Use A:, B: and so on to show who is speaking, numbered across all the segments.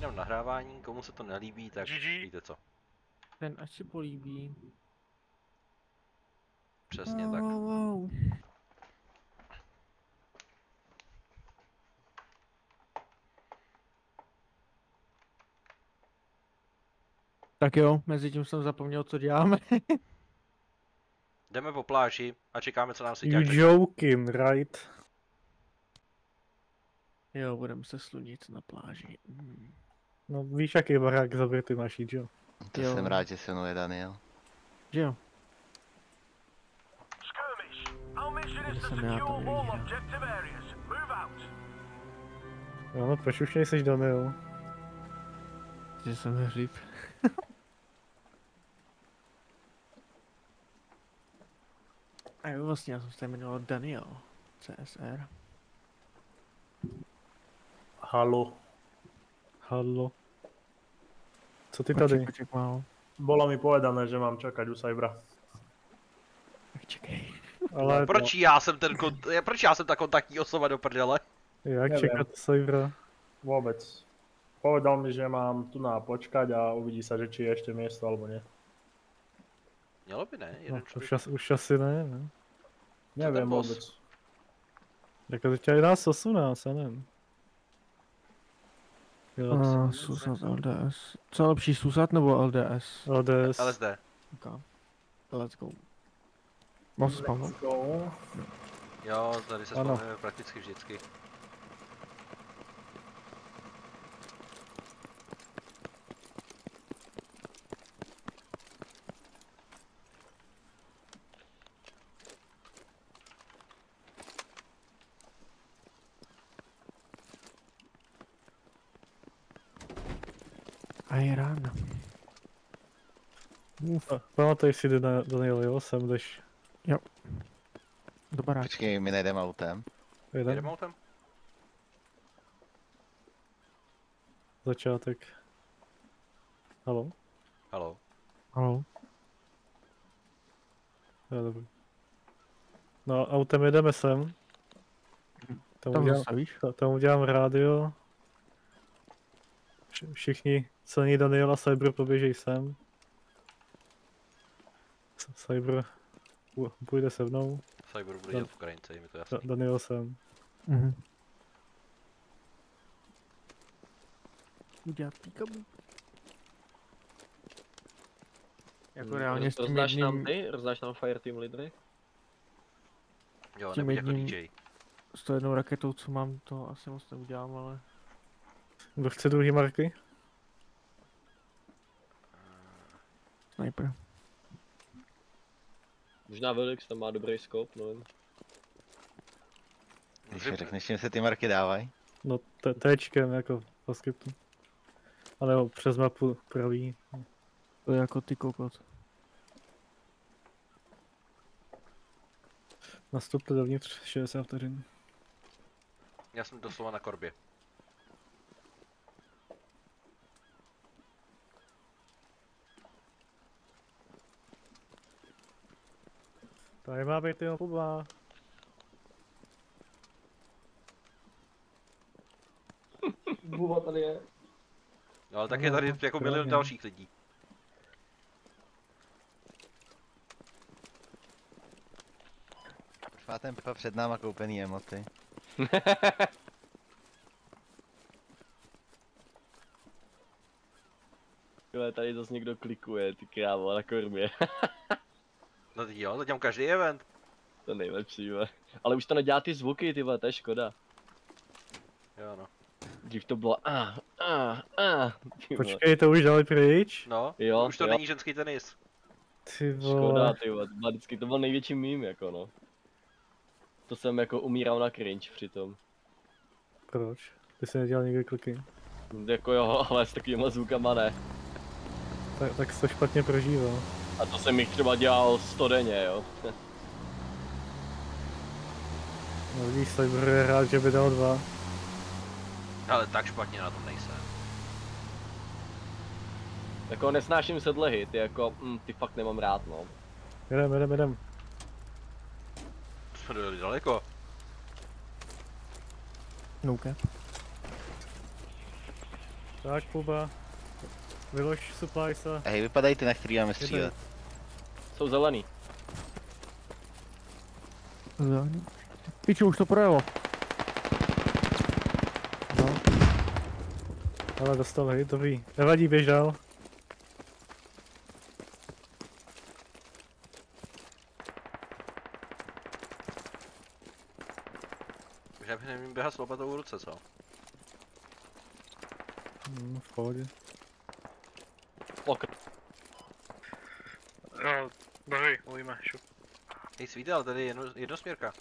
A: zapínám nahrávání, komu se to nelíbí, tak víte co.
B: Ten až se políbí.
A: Přesně tak.
B: Tak jo, mezi tím jsem zapomněl, co děláme.
A: Jdeme po pláži a čekáme, co nám si
C: You joking, right?
B: Jo, budeme se slunit na pláži.
C: No víš, jaký barák zabitý máš jít, jo?
D: To
B: Jo.
D: jsem rád, že se jmenuje Daniel.
B: Že jo? Kde jsem já, to nevidím.
C: Jo, no proč už nejseš Daniel?
B: Že jsem hříb. A jo, vlastně já jsem se jmenoval Daniel. CSR.
E: Halo.
C: Hallo. Co ty tady?
B: Počkej málo.
E: Bolo mi povedané, že mám čakať u Cybera.
B: Tak čekej.
C: Ale
A: Proč já jsem proč já jsem ta kontaktní osoba do prdele?
C: jak
E: Neviem.
C: čekat Cybera?
E: Vôbec. Povedal mi, že mám tu na počkať a uvidí sa, že či je ešte miesto alebo nie.
A: Mělo by ne,
C: No,
A: jeden člověk.
C: už asi ne, ne?
E: Neviem
A: boss?
E: vôbec.
C: Jako to tě nás 18, já nevím. Jo,
B: Susat LDS. Co je lepší, Susat nebo LDS?
C: LDS.
A: LSD.
B: Okay. Let's go. Mám se spavnout?
E: Go.
A: Jo, tady se
C: Ano.
A: spomínáme prakticky vždycky.
B: A je ráno.
C: Pamatuj si Daniel, jo, sem jdeš.
B: Do baráku.
D: Počkej, my nejdeme autem.
C: Jeden
A: Jedeme autem?
C: začátek. Halo?
A: Haló.
B: Haló.
C: Jo, dobrý. No, autem jedeme sem.
B: Tam zastavíš?
C: Tam udělám rádio. Všichni celní Daniela Cyber poběžej sem. Cyber půjde se mnou.
A: Cyber bude dělat v Ukrajince, je mi to jasný.
C: Daniel sem.
B: Udělat píkabu. Jako reálně s tím
F: Rozdáš nám
B: jedním,
F: ty? Rozdáš nám Fireteam lídry?
A: Jo,
B: tím
A: nebuď jako
B: jedním-
A: DJ.
B: s tou jednou raketou, co mám, to asi moc neudělám, ale...
C: Kdo chce druhý marky?
B: Sniper.
F: Možná Velix tam má dobrý scope, nevím.
D: Když mi řekneš, čím se ty marky dávají.
C: No Tčkem jako po skriptu. A nebo přes mapu pravý.
B: To je jako ty kokot.
C: Nastupte dovnitř 60 vteřin.
A: Já jsem doslova na korbě.
C: Tady má být jenom podla.
F: Buba tady je.
A: No, ale tak je tady jako milion
C: správně.
A: dalších lidí.
D: Už má ten Pepa před náma koupený emoty.
F: Tyhle, tady zase někdo klikuje, ty krávo, na korbě.
A: No teď jo, teď mám každý event.
F: To nejlepší, ve. Ale už to nedělá ty zvuky, ty vole, to je škoda.
A: Jo no.
F: Dřív to bylo ty vole.
C: Počkej, to už dali pryč?
A: No,
F: Jo,
A: už to
F: jo.
A: není ženský tenis.
C: Ty
F: Škoda,
C: vole.
F: ty vole, to byl největší mím, jako no. To jsem jako umíral na cringe přitom.
C: Proč? Ty jsi nedělal nikdy kliky.
F: Jako jo, ale s takovýma zvukama ne.
C: Tak jsi to špatně prožíval.
F: A to jsem jich třeba dělal 100 denně, jo.
C: No vidíš, Cyber je rád, že by dal 2.
A: Ale tak špatně na tom nejsem.
F: Jako nesnáším sedlehy, ty jako, ty fakt nemám rád, no.
C: Jedem.
A: Jsme dojeli daleko.
B: No cap.
C: Tak, Puba. Vylož supplies a...
D: Hej, vypadají ty, na který máme střílet.
F: Jsou zelený.
B: Zelený. Piču, už to projelo. No,
C: Ale dostal hej, dobrý. Nevadí, běž dál.
A: Už já bych nevím běhat s lopatou v ruce, co?
C: V pohodě.
F: Ok.
G: No, dobrý, uvidíme, šup.
A: Hej, svíte, ale tady je jednosměrka.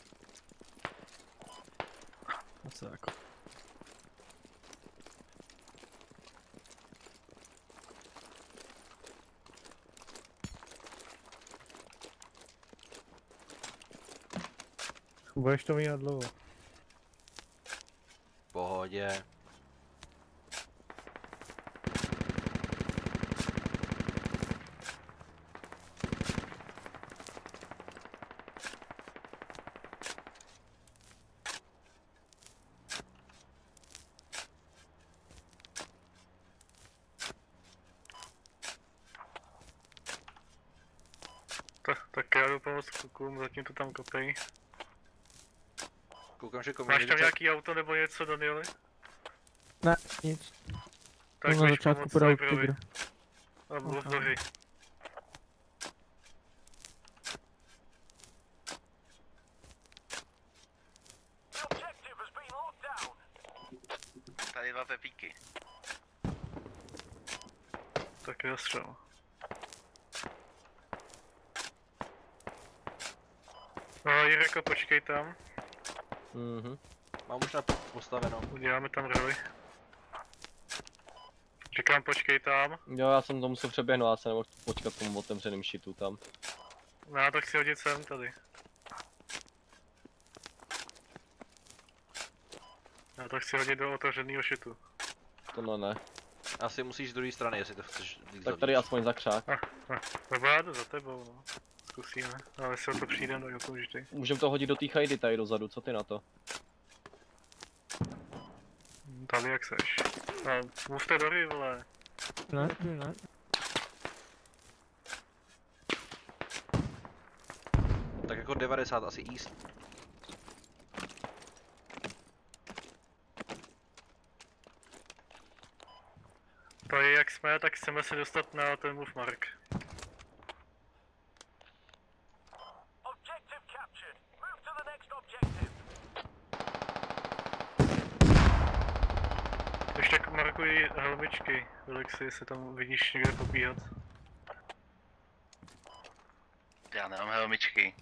C: Asi jako. Budeš to mít na dlouho.
A: V pohodě.
G: Tak já jdu pomoct klukům, zatím to tam kopej.
A: Koukám, že
G: Máš tam
A: komunikace...
G: nějaký auto nebo něco, Danieli?
B: ne, nic.
G: Tak
B: To na
G: běž
B: začátku
G: pomoct
B: podal
G: Cyberovi.
B: Tigr.
G: A mluv
B: Aha.
G: do hry.
D: Tady 2 pepíky.
G: Tak já střel. No, Jireko, počkej tam.
F: Mhm.
A: Mám už na postaveno.
G: Uděláme tam roli. Říkám, počkej tam.
F: Jo, já jsem to musel přeběhnout, já se nemohl počkat tomu otevřeným šitu tam.
G: No, já to chci hodit sem tady. Já to chci hodit do otevřeného šitu.
F: To ne.
A: Asi musíš z druhé strany, jestli to chceš víc
F: Tak tady aspoň za křák.
G: Nebo já jdu za tebou, no. Zkusíme. Ale jestli o to přijdem, tak o to vždy.
F: Můžem to hodit do té chajdy tady dozadu, co ty na to?
G: Tady jak seš. No, mluvte do hry, vole.
B: Ne.
A: Tak jako 90 asi east.
G: Tady jak jsme, tak chceme se dostat na ten move mark. Ještě tak markuj helmičky, Alexi, jestli tam vidíš někde pobíhat.
D: Já nemám helmičky.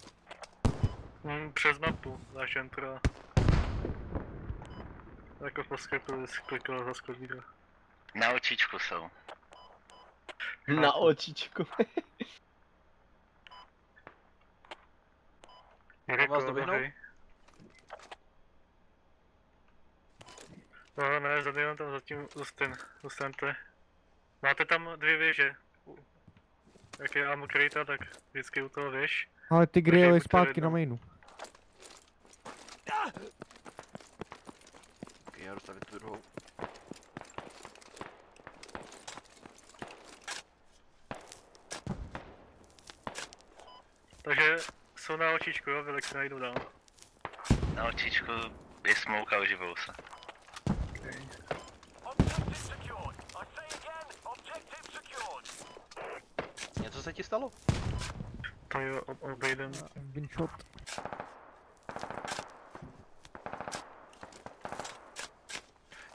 G: Přes mapu, dáš entra. Jako po skriptu, jsi klikal za skodíra.
D: Na očičku jsou.
F: Na očičku.
G: Jireko,
A: vás doběhnout?
G: dobrý. No ne, zabijeme tam zatím, zůstaňte. Máte tam 2 věže. Jak je ammo crate, tak vždycky u toho věž.
B: Ale Tigr
G: Takže
B: jeli
G: buďte
B: zpátky
G: jedno.
B: na mainu.
A: Ok, já dostavit tu druhou.
G: Takže jsou na očičku, jo, Velek se najdu dál.
D: Na očičku je smoke a oživou se.
A: Něco se ti stalo?
G: To je obejdem.
B: Winshot.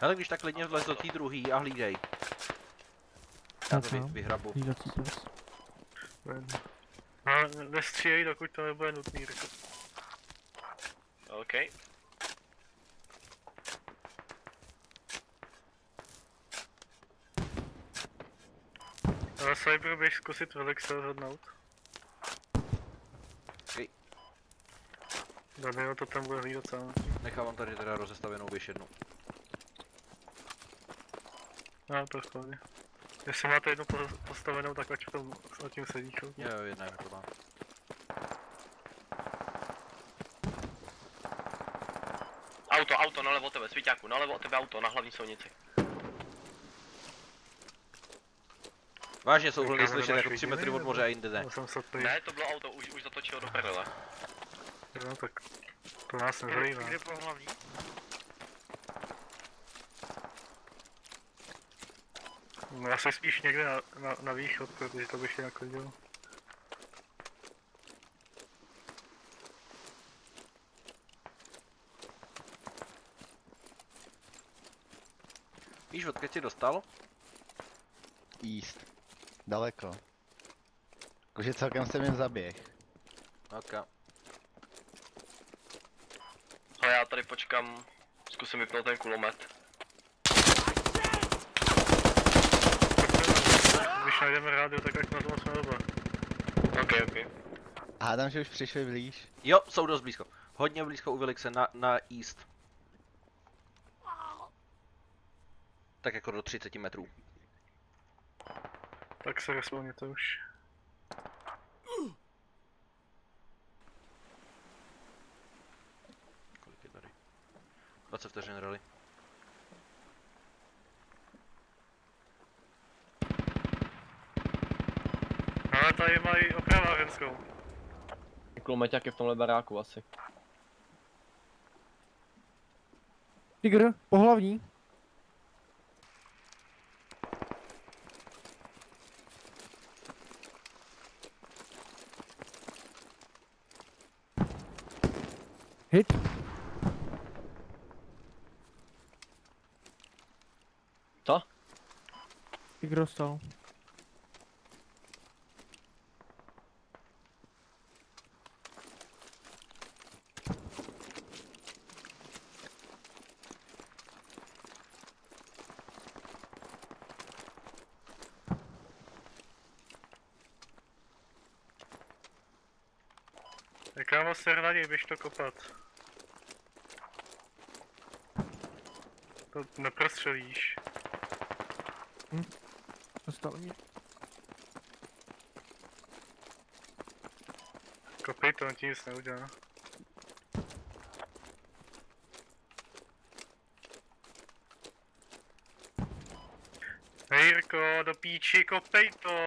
A: Hele, když tak klidně vlez do té druhý a hlídej. Já to vyhrabu.
B: Hlídací pes.
G: No, nestřílej, dokud to nebude nutný, Jirko.
D: OK.
G: Ale Cyber běž zkusit Velexe rozhodnout.
A: Ok.
G: Daniel to tam bude hlídat sám.
A: Nechávám tady teda rozestavěnou věž jednu.
G: No, to je v pohodě. Jestli máte jednu postavenou, tak ať v tom na tím sedíčku.
A: Jo, jedna to má.
F: Auto, nalevo od tebe, Svíťáku, nalevo od tebe auto, na hlavní silnici.
A: Vážně jsou vlny
G: Říkáme,
A: slyšet
G: nemáš
A: jako 3 metry
G: vidění,
A: od moře a jinde ne.
G: Já jsem slepý.
D: Ne, to bylo auto, už zatočilo do prdele.
G: No tak to nás nezajímá.
H: Kde po hlavní?
G: No asi spíš někde na východ, protože to bych je naklidil.
A: Víš, odkud jsi dostal?
I: East. Daleko. Jakože celkem jsem jen zaběh.
A: Ok.
F: Ale já tady počkám, zkusím vypnout ten kulomet.
G: Když najdeme rádio, tak jak na to jsme oba.
F: Ok.
I: Hádám, že už přišli blíž.
A: Jo, jsou dost blízko. Hodně blízko u Velixe na east. Tak jako do 30 metrů.
G: Tak se respawněte už.
A: Kolik je tady? 20 vteřin rally.
G: Ale tady mají opravárenskou.
F: Kulomeťák je v tomhle baráku asi.
B: Tigr, pohlavní. Hit.
F: Co?
B: Tigr dostal.
G: Kámo, ser na něj, běž to kopat. To neprostřelíš.
B: Dostal mě.
G: Kopej to, on ti nic neudělá. Hej Jirko, do píči, kopej to!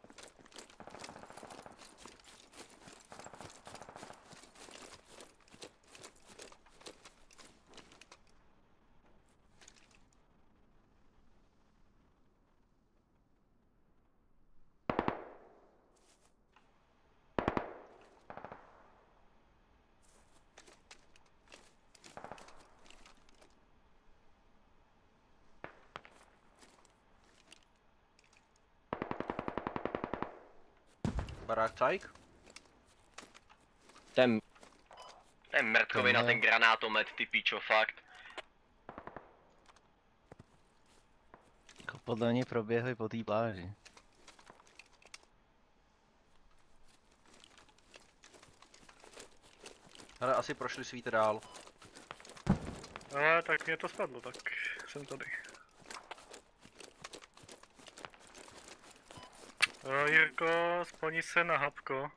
A: Barák Tajk?
F: Ten mrtkovej na
I: Tohle.
F: ten granátomet, ty píčo, fakt.
I: Jako podle mě proběhli po té pláži.
A: Ale asi prošli svíte dál.
G: Ale tak mě to spadlo, tak jsem tady. Jirko, splní se na hapko.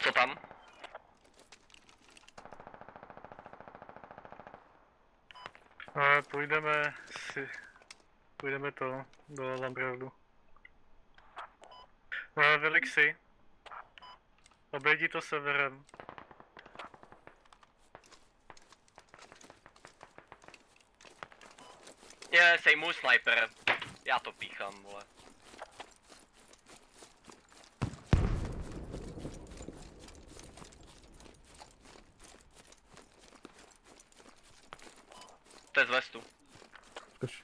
F: Co tam?
G: Půjdeme to do Lambrardu. Velixi. Obejdi to severem.
F: Je, sejmu sniper. Já to píchám, vole. To je z vestu.
C: Zkuš.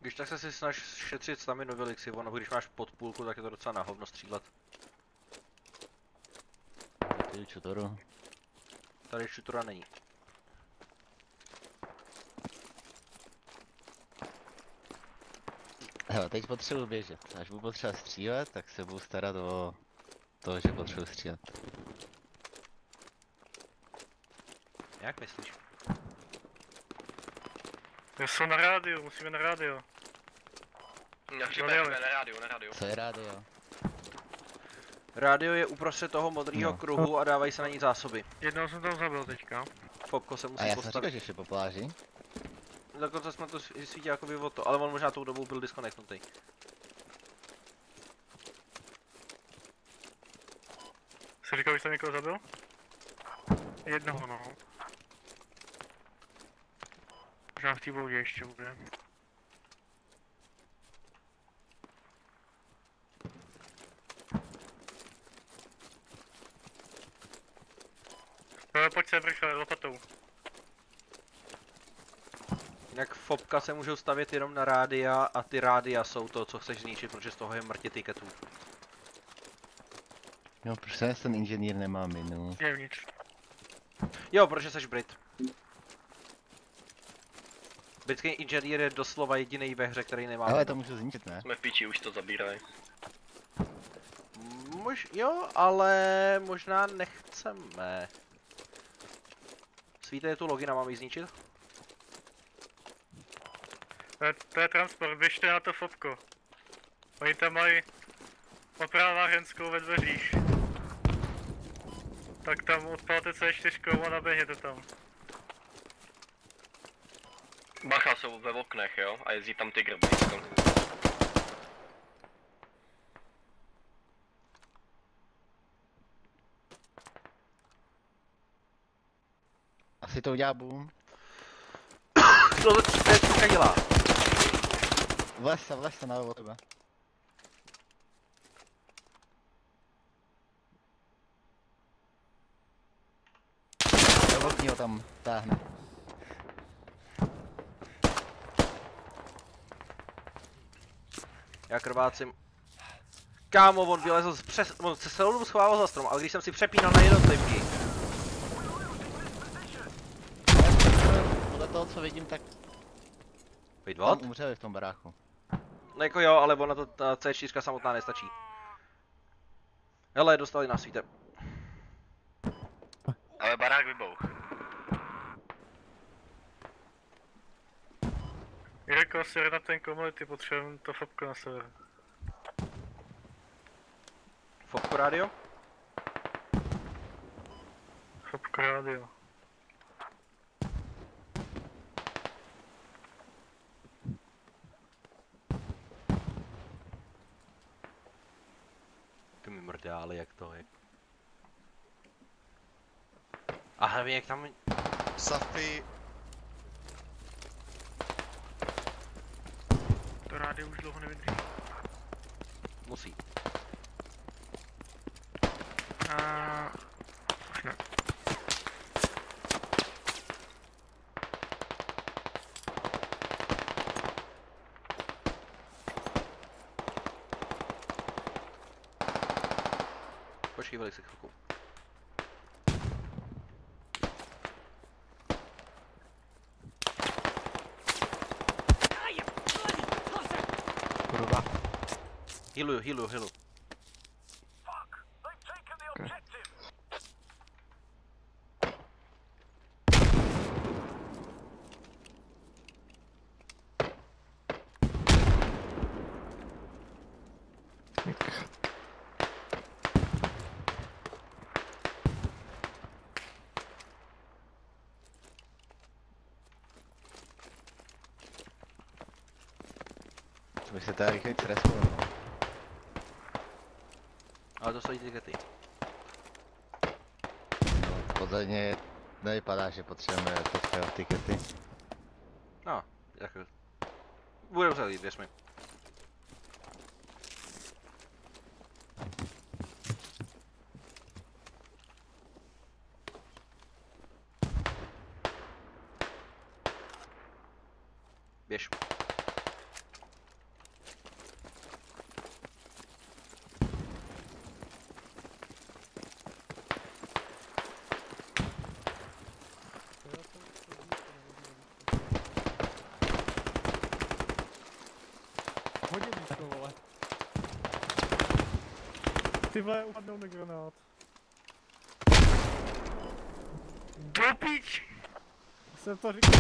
A: Když tak se si snaž šetřit staminu Velixi, ono když máš pod půlku, tak je to docela na hovno střílet.
I: Ty čutoru.
A: Tady šutura není.
I: Hele, teď potřebuji běžet. Až budu potřeba střílet, tak se budu starat o to, že potřebuji střílet.
A: Jak myslíš?
G: Jsou na rádiu, musíme na rádio.
D: Já připadám na rádiu.
I: Co je rádio?
A: Rádio je uprostřed toho modrého
I: No.
A: kruhu a dávají se na ní zásoby.
G: Jednoho jsem tam zabil teďka.
A: Fopko se
I: A
A: musí
I: já jsem říkal,
A: postavit.
I: že ještě po pláži.
A: Dokonce jsme to svítili jakoby o to, ale on možná tou dobou byl disconnectnutý.
G: Jsi říkal, že jsem někoho zabil? Jednoho, no. Možná v té vodě ještě bude. No, pojď sem rychle, lopatou.
A: Jinak Fopka se můžou stavět jenom na rádia a ty rádia jsou to, co chceš zničit, protože z toho je mrtě tiketů.
I: Jo, proč ten inženýr nemá minu?
G: Nevnitř.
A: Jo, protože jsi Brit. Britský inženýr je doslova jediný ve hře, který nemá.
I: Ale to můžu zničit, ne?
F: Jsme v píči, už to zabírají.
A: Jo, ale možná nechceme. Svíte je tu logina, mám ji zničit?
G: To je transport, běžte na to Fopko. Oni tam mají opravárenskou ve dveřích. Tak tam odpalte C4 a naběhněte tam.
F: Bacha, jsou ve oknech, jo? A jezdí tam tygr.
I: Asi to udělá boom.
A: Co to teďka dělá?
I: Vlez se na od tebe. Okní ho tam táhne.
A: Já krvácím. Kámo, on vylezl on se celou dobu schovával za strom, ale když jsem si přepínal na jednotlivky.
I: Podle toho, co vidím, tak
A: Wait, what?
I: tam umřeli v tom baráku.
A: No jako jo, ale ona to ta C4 samotná nestačí. Hele, dostali nás, víte.
D: Ale barák vybouch.
G: Jirko, si na ten community, potřebujeme to Fopko na sever.
A: Fopko rádio?
G: Fopko rádio.
A: Ty mi mrdáli, jak to je. A hlavně jak tam...
H: Safety,
G: To rádio už dlouho nevydrží.
A: Musí.
G: Už ne.
A: Počkej, velik si chvilku.
I: Kurva.
A: Healuju.
I: To by se teda rychle respoval.
A: Ale to jsou tikety.
I: No, podle nevypadá, že potřebujeme teďka tikety.
A: No, jako... Bude uzavřít, věř mi. Běž.
B: Hodně blízko, vole. Ty vole, upadnou mi granát.
G: Do pič!
B: Jsem to říkal.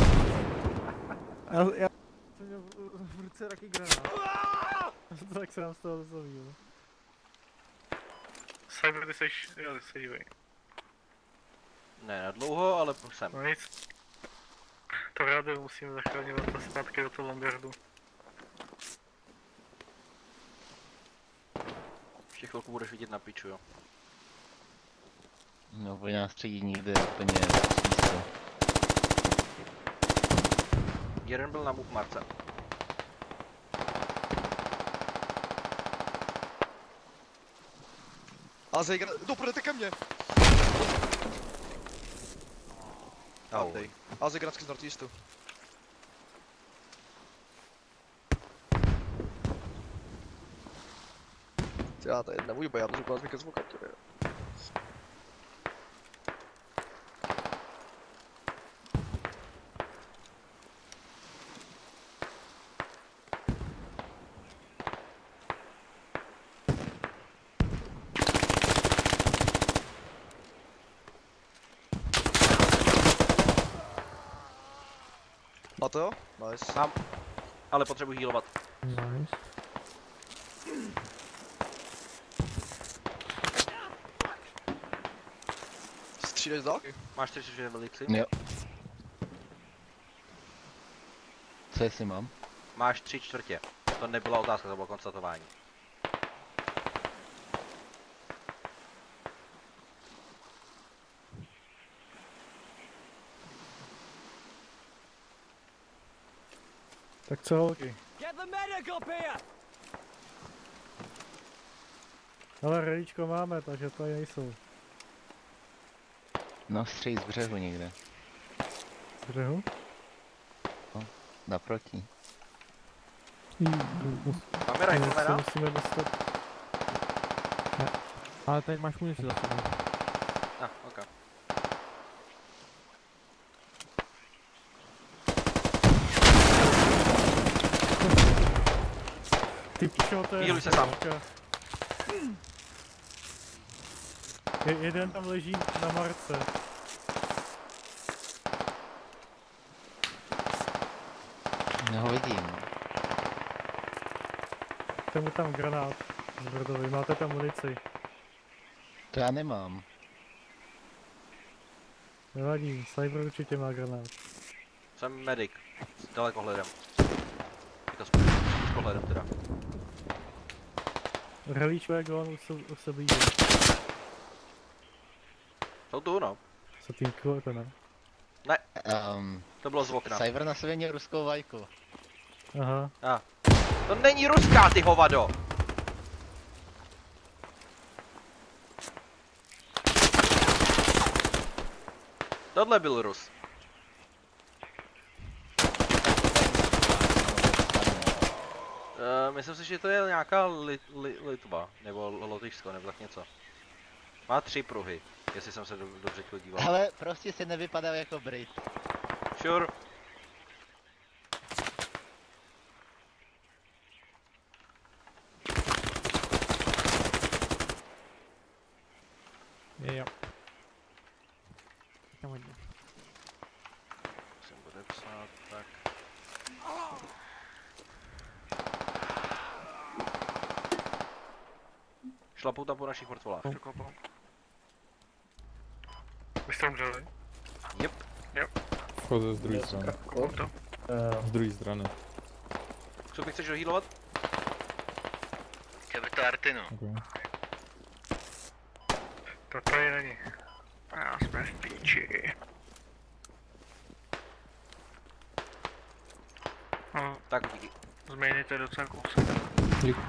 B: Já jsem měl v ruce taky granát.
C: tak se nám z toho zloví.
G: Cyber, ty seš, jo, ty se dívej.
A: Ne na dlouho, ale jsem.
G: No nic. To rádio musíme zachraňovat a zpátky do toho Lombardu.
A: Ještě chvilku budeš vidět na piču, jo.
I: No, oni nás středí nikde úplně blízko.
A: Jeden byl na Marce.
H: A Zejgra, půjdete ke mně!
A: Au.
H: A Zejgracky z Northeastu. Já tady nemůžu bojat, že vás mi ke zvukat, Máte jo? Nice.
A: Mám. Ale potřebuji healovat.
B: Nice.
H: Střílej z dálky?
A: Máš 4 velici?
I: Jo. Co jestli mám?
A: Máš 3/4. To nebyla otázka, to bylo konstatování.
C: Tak co holky? Ale reličko máme, takže tady nejsou.
I: No, střej z břehu někde.
C: Z břehu?
I: Naproti.
A: Kamera je
C: Tak se
A: kamera?
C: musíme dostat.
B: Ale teď máš munici za sebou.
A: Ok.
C: Ty pičo, to je...
A: Healuj se sám.
C: Jeden tam leží na Marce.
I: Já ho vidím.
C: Tomu tam granát zvrdový, máte tam munici.
I: To já nemám.
C: Nevadí, Cyber určitě má granát.
A: Jsem medic. S dalekohledem. Jako s pohledem teda.
C: Relíčko je gone, už se blíží.
A: Jsou tu, no.
C: Se tím kvilete, ne?
A: To bylo z okna.
I: Cyber na sobě měl ruskou vajku.
C: Aha.
A: To není ruská, ty hovado! Tohle byl Rus. Myslím si, že to je nějaká Litva, nebo Lotyšsko, nebo tak něco. Má 3 pruhy, jestli jsem se dobře díval.
I: Ale prostě se nevypadal jako Brit.
A: Sure.
B: Jo. Tam hodně.
A: Musím podepsat, tak. Šlapou tam po našich mrtvolách.
G: Vy jste umřeli?
A: Jep.
J: Входа z druhé strany.
G: To?
J: Z druhé strany.
A: Co bych chceš dohýlovat?
D: Chtěl bych to Artinu.
J: Okay.
G: To tady není. A jsme v píči. No,
A: Tak díky.
G: změníte docela kousek.
J: Díky.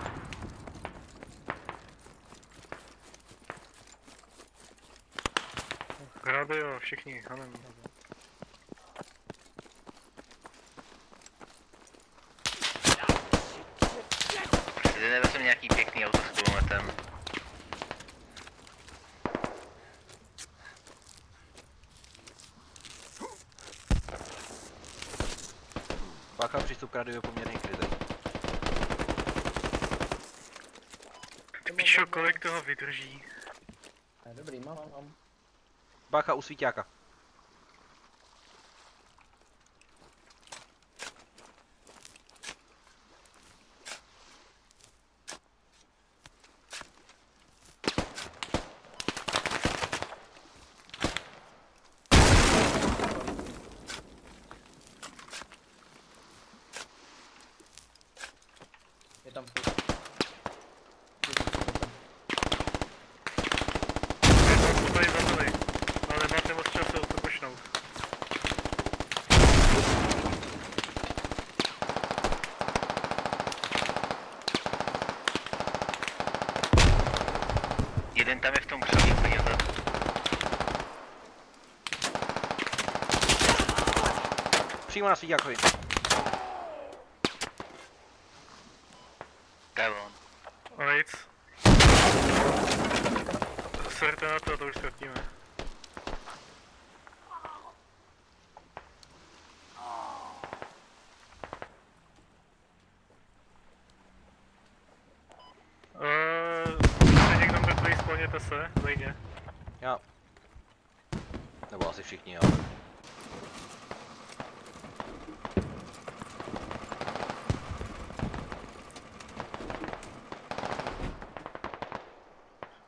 G: Radio, všichni, hanem.
D: Tady nevezme nějaký pěkný auto s kulometem.
A: Páka přístup k rádiu je poměrně krytý.
G: Ty píšo, kolik toho vydrží?
F: Dobrý, mám.
A: Bácha u svíťáka.
K: Je tam furt.
G: Tady zabili, ale máte moc času to počnout.
D: Jeden tam je v tom křoví úplně vzadu.
A: Přímo na svíťákovi.
D: To je on.
G: Alright. Serte na to, to už ztratíme. Jste někdo mrtvý, skloněte se, zajně.
A: Já. Nebo asi všichni, jo.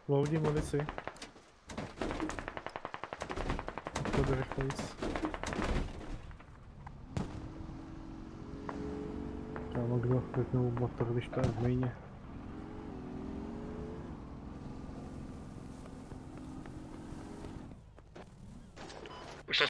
C: Loudí munici. To jde rychlejc. Kámo, kdo vypnul motor, když to je v mejně.
D: Už to...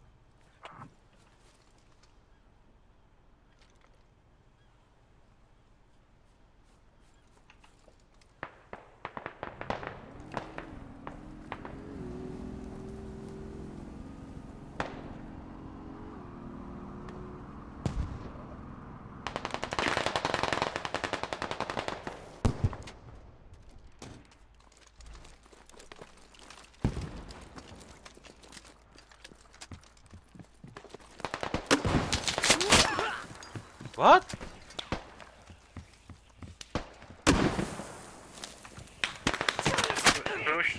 A: What?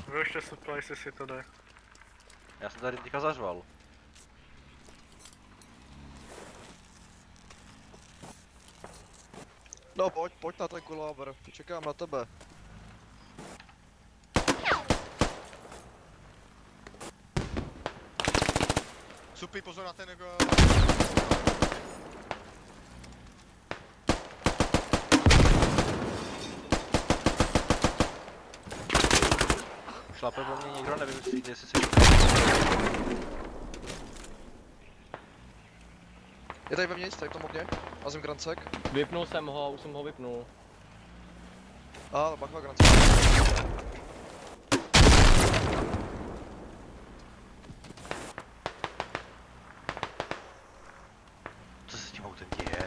G: Využte supplies, jestli to jde.
A: Já jsem tady teďka zařval.
H: No pojď na ten kuláver, čekám na tebe.
L: Supy, pozor na ten
A: Šlape po mně někdo, nevím jestli si...
H: Je tady vevnitř, tady v tom okně. Azim Grancek.
F: Vypnul jsem ho, už jsem ho vypnul.
H: Bacha Grancek.
A: Co se s tím autem děje?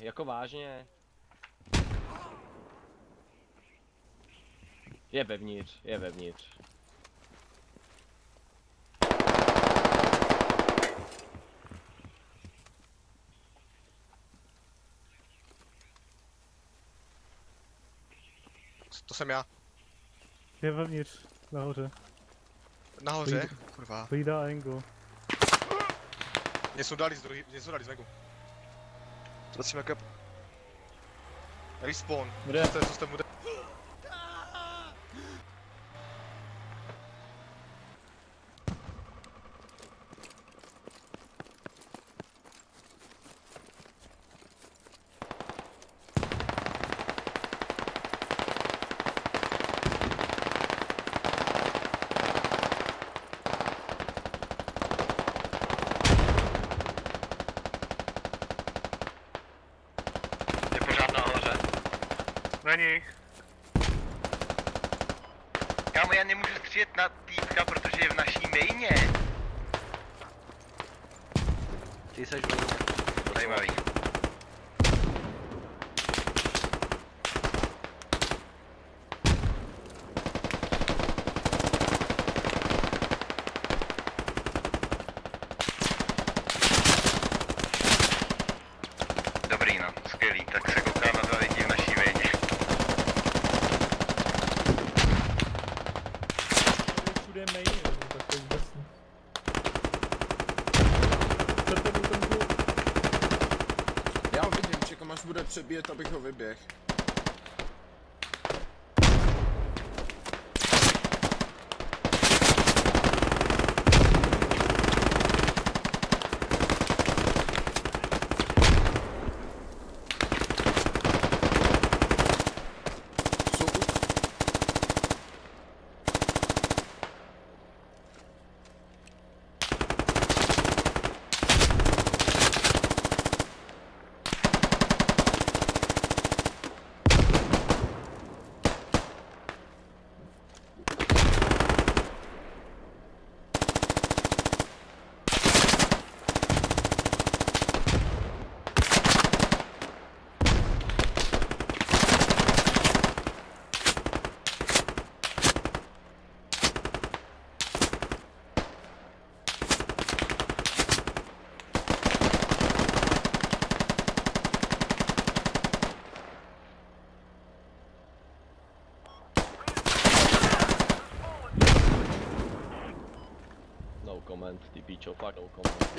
F: Jako vážně. Je vevnitř.
L: To jsem já.
C: Je vevnitř, nahoře.
L: Nahoře? Kurva.
C: Hlídá angle.
L: Něco dali z vegu.
H: Zvracíme cap.
L: Respawn.
C: Kde?
L: Co jste mu dali?
G: Není.
D: Kámo, já nemůžu střílet na týpka, protože je v naší maině.
A: Ty seš
D: Zajímavý. Dobrý no, skvělý, tak se koukám na 2 lidi v naší maině.
C: Všude main, tak to je jasný. Chcete mu ten klub?
L: Já ho vidím, čekám až bude přebíjet, abych ho vyběh.
F: comment, ty píčo, fakt no comment.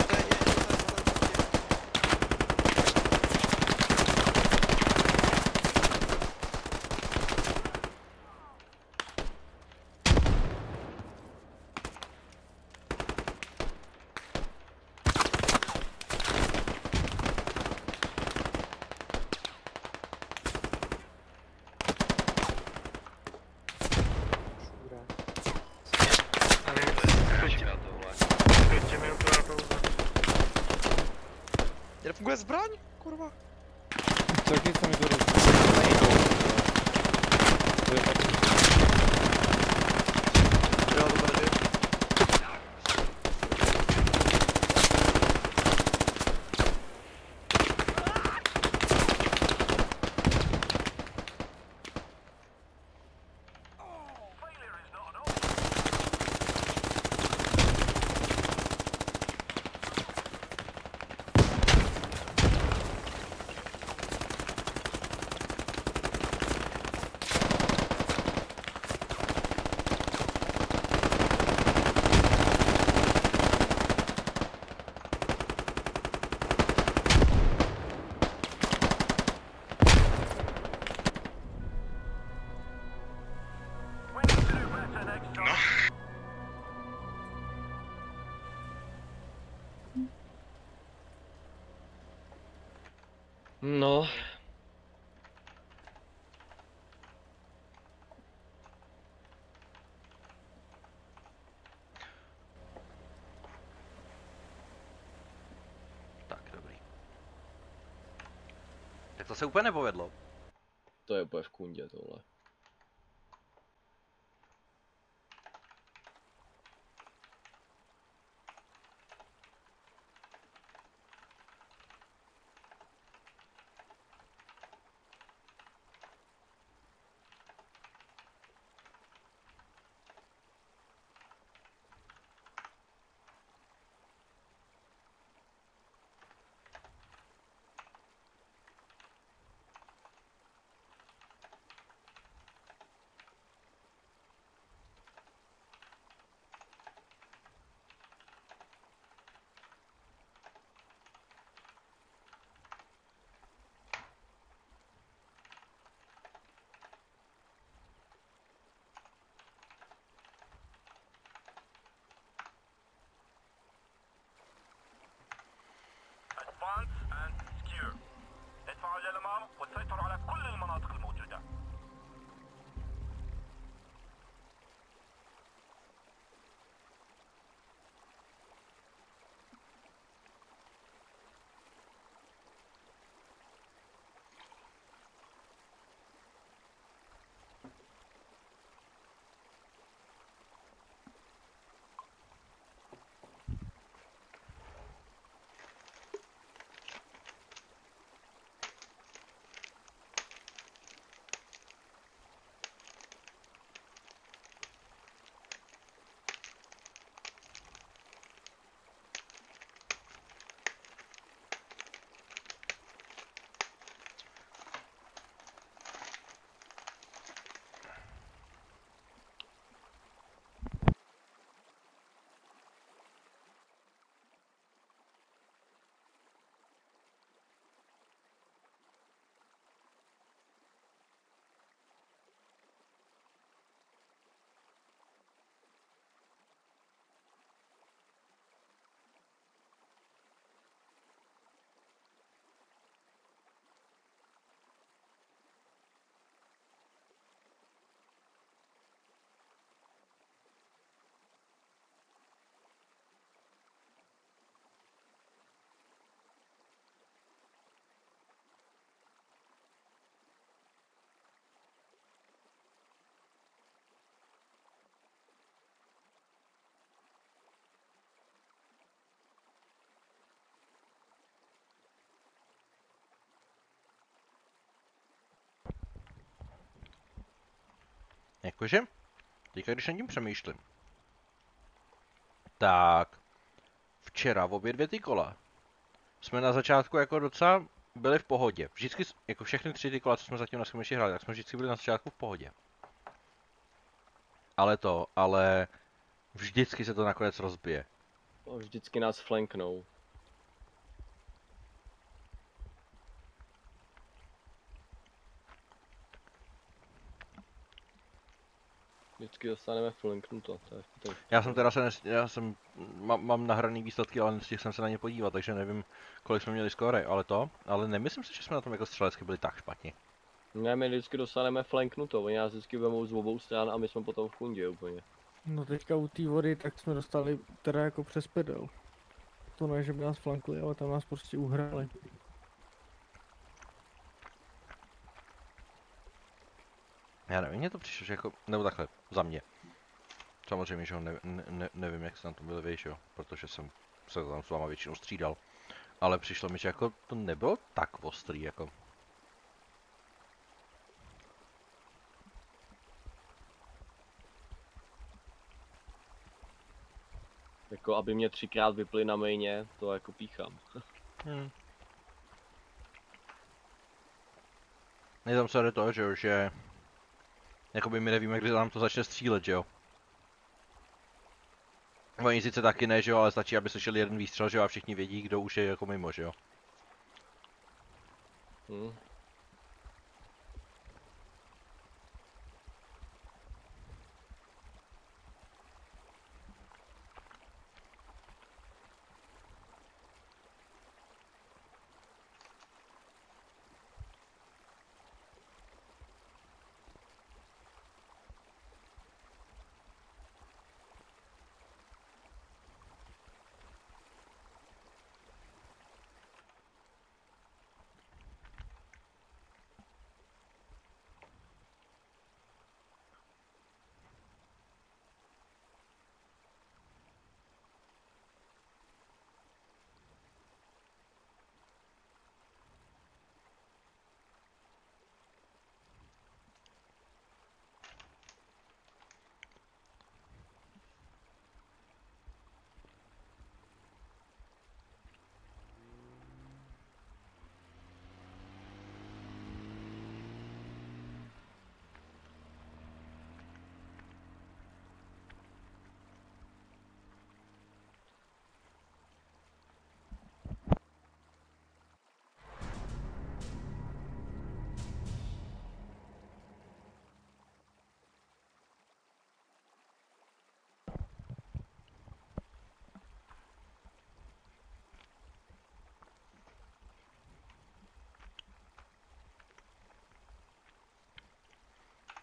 H: Nefunguje zbraň? Kurva.
J: Taky se mi to To je taky.
H: Jo, dobrý.
F: No.
A: Tak, dobrý. Tak to se úplně nepovedlo.
F: To je úplně v kundě tohle.
A: Jakože? Teďka když nad tím přemýšlím. Tak. Včera v obě dvě ty kola jsme na začátku jako docela byli v pohodě. Vždycky, jako všechny tři ty kola, co jsme zatím na skvěmeši hráli, tak jsme vždycky byli na začátku v pohodě. Ale vždycky se to nakonec rozbije.
F: Vždycky nás flanknou. Vždycky dostaneme flanknuto, to je
A: Já jsem teda mám nahraný výsledky, ale nestihl jsem se na ně podívat, takže nevím, kolik jsme měli skóre, ale nemyslím si, že jsme na tom jako střelecky byli tak špatně.
F: Ne, my vždycky dostaneme flanknuto, oni nás vždycky vemou z obou stran a my jsme potom v kundě úplně.
B: No teďka u té vody tak jsme dostali teda jako přes pedel. To ne, že by nás flankli, ale tam nás prostě uhrali.
A: Já nevím, mně to přišlo, že jako, nebo takhle, za mě. Samozřejmě, že ho nevím, jak se na to byli vy, jo, protože jsem se tam s váma většinou střídal. Ale přišlo mi, že jako to nebylo tak ostrý, jako.
F: Jako aby mě 3krát vyply na maině, to jako píchám.
A: Je tam se to, že jakoby my nevíme, kdy nám to začne střílet, že jo. Oni sice taky ne, že jo, ale stačí, aby slyšeli jeden výstřel, že jo, a všichni vědí, kdo už je jako mimo, že jo.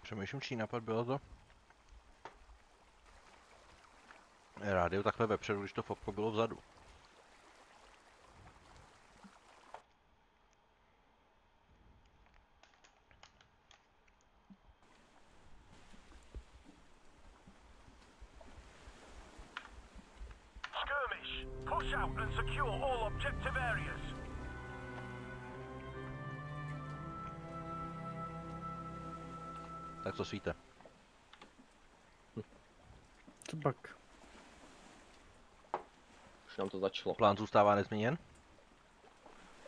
A: Přemýšlím, čí nápad bylo to. Rádio takhle vepředu, když to fopko bylo vzadu.
K: Skirmish. Push out and secure all objective areas.
A: Tak to svíte.
B: Co pak?
F: Už nám to začalo.
A: Plán zůstává nezměněn?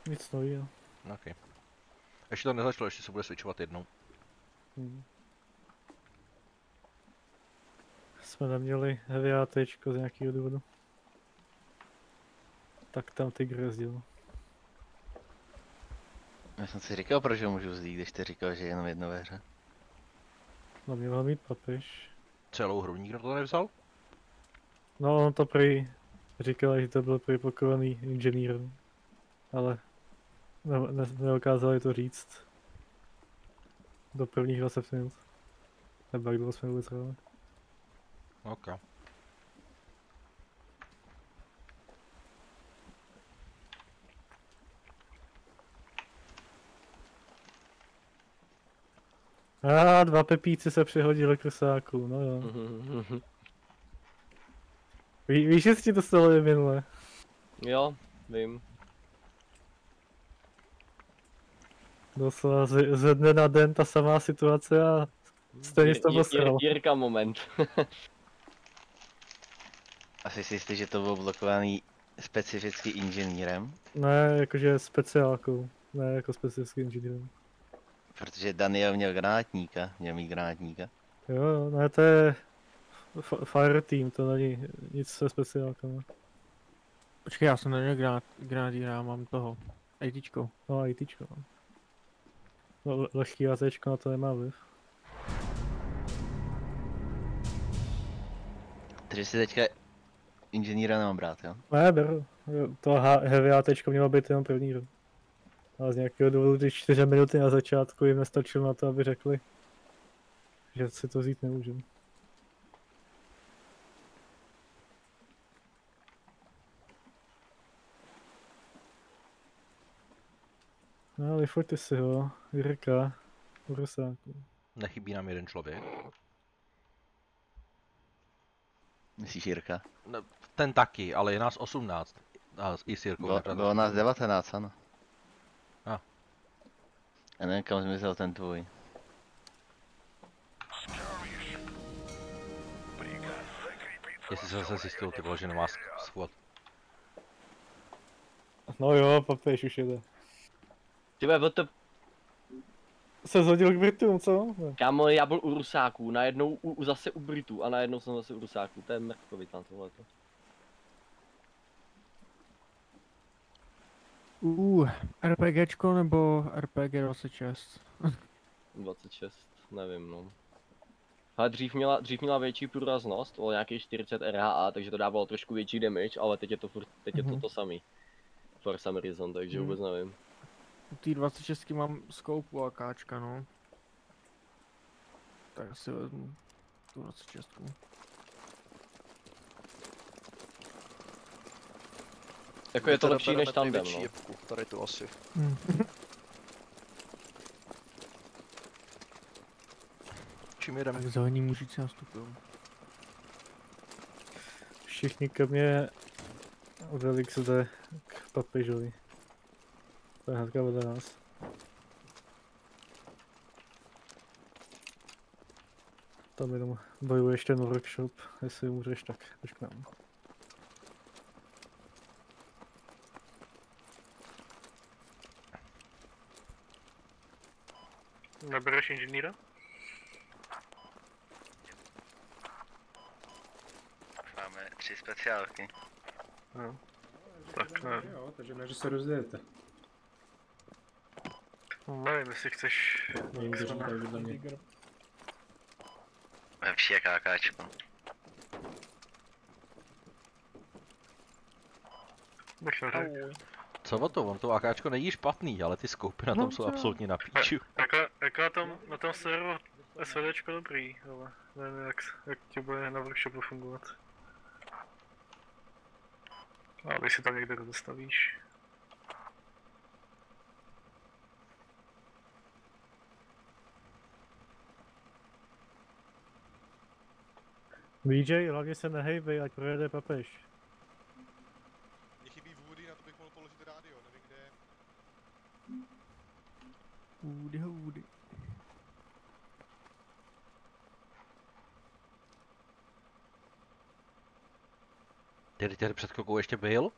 B: Nic nového.
A: OK. Ještě to nezačalo, ještě se bude switchovat jednou.
C: Jsme neměli heavy ATčko z nějakého důvodu. Tak tam Tiger jezdil.
I: Já jsem si říkal, proč ho můžu vzít, když ty říkal, že je jenom jedno ve hře.
C: No měl mít papež.
A: Celou hru nikdo to nevzal?
C: No on to prý říkal, že to byl prý pokovaný inženýr. Ale neokázali to říct. Do prvních 20 minut. Nebo jak dlouho jsme vůbec hráli.
A: OK.
C: Dva pepíci se přihodili k rusáku, no jo. Víš, že jsi ti to stalo i minule?
F: Jo, vím.
C: Doslova ze dne na den ta samá situace a stejně jsi to posral.
F: Jirka moment.
I: Asi si jistý, že to bylo blokovaný specificky inženýrem?
C: Ne, jakože speciálkou, ne jako specifickým inženýrem.
I: Protože Daniel měl granátníka, měl mít granátníka.
C: Jo, ne, to je fire team, to není nic se speciálkama.
B: Počkej, já jsem neměl granatýra, mám toho. ATčko.
C: No, ITčko. No, lehký ATčko na to nemá vliv.
I: Takže si teďka inženýra nemám brát, jo?
C: Ne, beru. To heavy ATčko mělo být jenom první rok. Ale z nějakého důvodu ty 4 minuty na začátku jim nestačilo na to, aby řekli, že si to vzít nemůžeme. No, vyfoťte si ho, Jirka, u Rusáku.
A: Nechybí nám jeden člověk.
I: Myslíš Jirka?
A: No, ten taky, ale je nás 18. A i s Jirkou.
I: Bylo nás 19, ano.
A: A.
I: Já nevím, kam zmizel ten tvůj.
A: Jestli se zase zjistil, ty vole, že nemá schod.
C: No jo, papež už jede.
F: Tyhle, to...
C: Se zhodil k Britům, co?
F: Kámo, já byl u Rusáků, najednou zase u Britů a najednou jsem zase u Rusáků, to je mrkovitá tohleto.
B: RPGčko nebo RPG 26?
F: 26, nevím no. Ale dřív měla větší průraznost, o nějakých 40 RHA, takže to dávalo trošku větší damage, ale teď je to furt, to samý. For some reason, takže vůbec nevím.
B: U té 26 mám scope u AKčka, no. Tak si vezmu tu 26.
F: Jako je to lepší než tandem, no.
H: Jebku, tady tu asi.
A: Čím jedeme?
B: Tak zelení mužici nastupují.
C: Všichni ke mně od Elix jde k papežovi. To je hnedka vedle nás. Tam jenom bojuje ještě ten workshop, jestli můžeš, tak pojď k nám.
G: Nebereš inženýra?
D: Máme 3 speciálky.
G: No. Tak ne.
E: Jo, takže ne, že se rozdějete.
G: Nevím, jestli chceš...
E: Nevím, že říkají vedle mě.
D: Lepší jak AKčko.
G: Bych neřekl.
A: Co o to? On to AKčko není špatný, ale ty skoupy na tom jsou absolutně na píču.
G: Jako na tom serveru SVDčko dobrý, ale nevím jak ti bude na workshopu fungovat. A když si tam někde dostavíš.
C: DJ, hlavně se nehejbej, ať projede papež.
L: Mně chybí Woody, na to bych mohl položit rádio, nevím kde je.
B: Woody.
A: Ty tady před chvilkou ještě byl?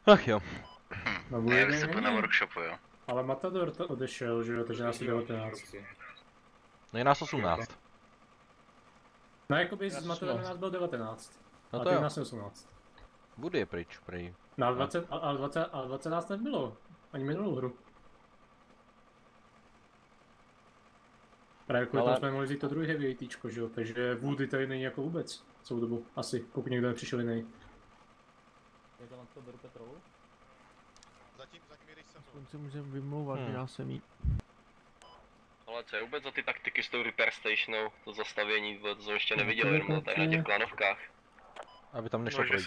A: Ach jo.
D: Já bych se byl na workshopu, jo.
E: Ale Matador to odešel, že jo, takže nás je 19.
A: No je nás 18.
E: No jakoby z Matadora nás bylo 19.
A: No
E: a
A: to
E: teď
A: jo.
E: nás je 18.
A: Woody je pryč, prej.
E: No a 20 nás nebylo. Ani minulou hru. Právě kvůli tomu jsme mohli vzít to druhé heavy ATčko, že jo, takže Woody tady není jako vůbec celou dobu, asi, pokud někdo nepřišel jiný.
F: Je to na to beru Petrovu?
L: Zatím jedeš se mnou.
B: Aspoň se můžeme vymlouvat, já jsem jí.
F: Ale co je vůbec za ty taktiky s tou repair stationou, to zastavění, to jsem ještě neviděl, jenom tady na těch klanovkách.
A: Aby tam nešlo
G: No,
A: projít.